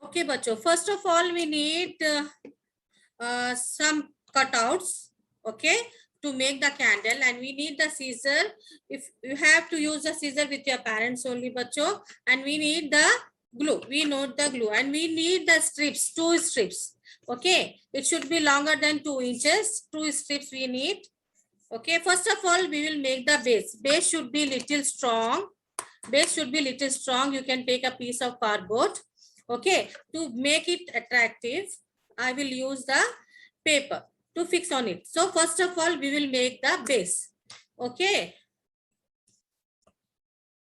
Okay, बच्चों, first of all we need some cutouts, okay, to make the candle, and we need the scissor. If you have to use the scissor with your parents only, बच्चों, and we need the glue. We need the glue, and we need the strips, 2 strips. Okay, it should be longer than 2 inches. 2 strips we need. Okay, first of all we will make the base. Base should be little strong. Base should be little strong. You can take a piece of cardboard. Okay, to make it attractive, I will use the paper to fix on it. So first of all we will make the base. Okay,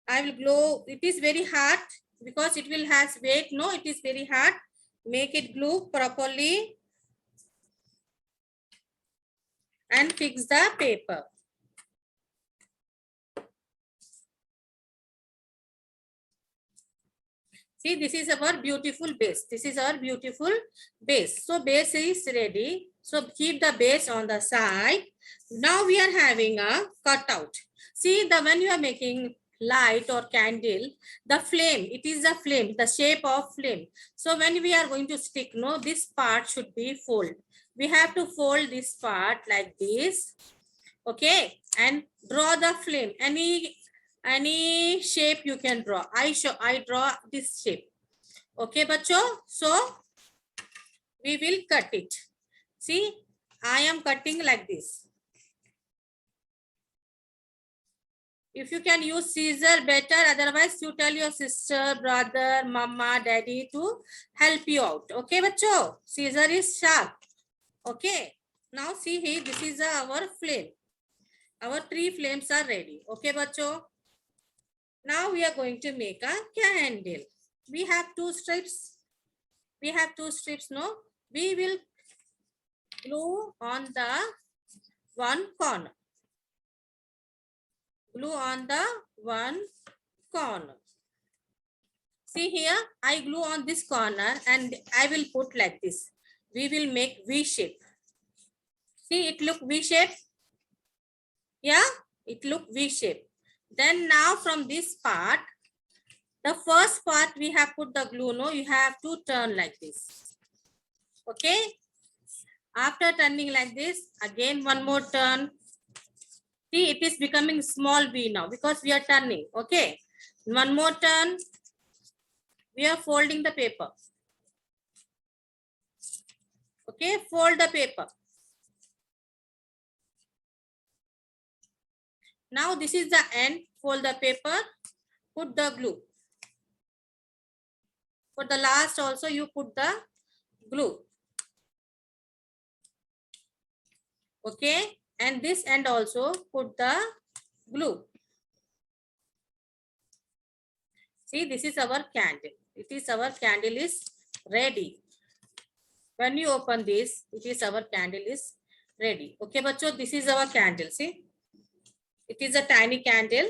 I will glue. It is very hard because it will has weight. No, it is very hard. Make it glue properly and fix the paper. See, this is our beautiful base. This is our beautiful base. So base is ready. So keep the base on the side. Now we are having a cutout. See, the when you are making light or candle, the flame, it is the flame, the shape of flame. So when we are going to stick, no, this part should be fold. We have to fold this part like this. Okay, and draw the flame. Any shape you can draw. I draw this shape. Okay, bachcho. So we will cut it. See, I am cutting like this. If you can use scissor, better. Otherwise, you tell your sister, brother, mama, daddy to help you out. Okay, bachcho. Scissor is sharp. Okay. Now see here. This is our flame. Our 3 flames are ready. Okay, bachcho. Now we are going to make a candle. We have 2 strips. We have 2 strips, no? We will glue on the one corner. Glue on the one corner. See here, I glue on this corner and I will put like this. We will make V shape. See, it look V shape. Yeah, it look V shape. Then now from this part, the first part we have put the glue, no, you have to turn like this. Okay. After turning like this, again one more turn. See, it is becoming small V now because we are turning. Okay. One more turn. We are folding the paper. Okay, fold the paper. Now this is the end. Fold the paper. Put the glue. For the last also you put the glue. Okay, and this end also put the glue. See, this is our candle. It is our candle is ready. When you open this, it is our candle is ready. Okay, bachcho, this is our candle. See, it is a tiny candle.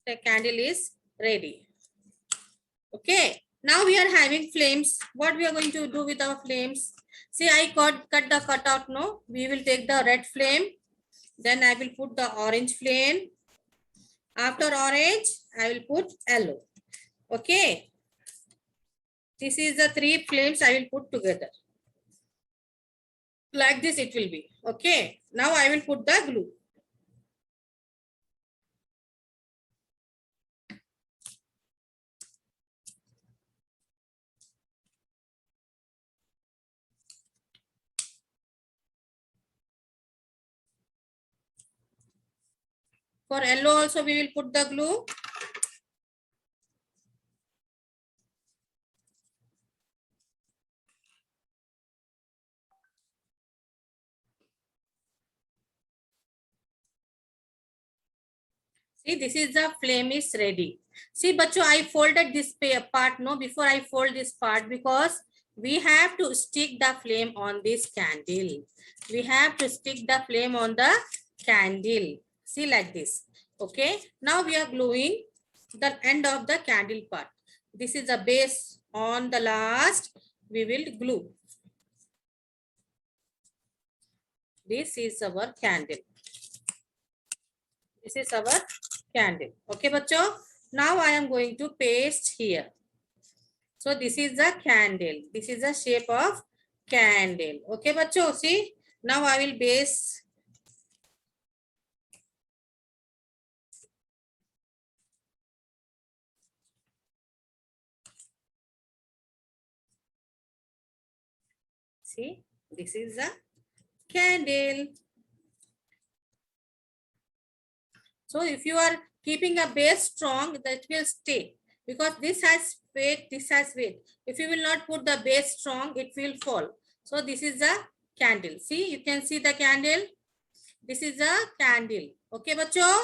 The candle is ready. Okay, now we are having flames. What we are going to do with our flames? See, I cut the cutout. No, we will take the red flame. Then I will put the orange flame. After orange, I will put yellow. Okay. This is the 3 flames I will put together. Like this it will be. Okay. Now I will put the glue. For yellow also we will put the glue. See, this is the flame is ready. See, bachcho, I folded this part, no, before I fold this part because we have to stick the flame on this candle. We have to stick the flame on the candle. See, like this. Okay. Now we are gluing the end of the candle part. This is the base. On the last, we will glue. This is our candle. This is our candle. Okay, bachcho. Now I am going to paste here. So this is the candle. This is the shape of candle. Okay, bachcho. See, now I will base. See, this is the candle. So if you are keeping a base strong, that will stay, because this has weight, this has weight. If you will not put the base strong, it will fall. So this is the candle. See, you can see the candle. This is a candle. Okay, bacho.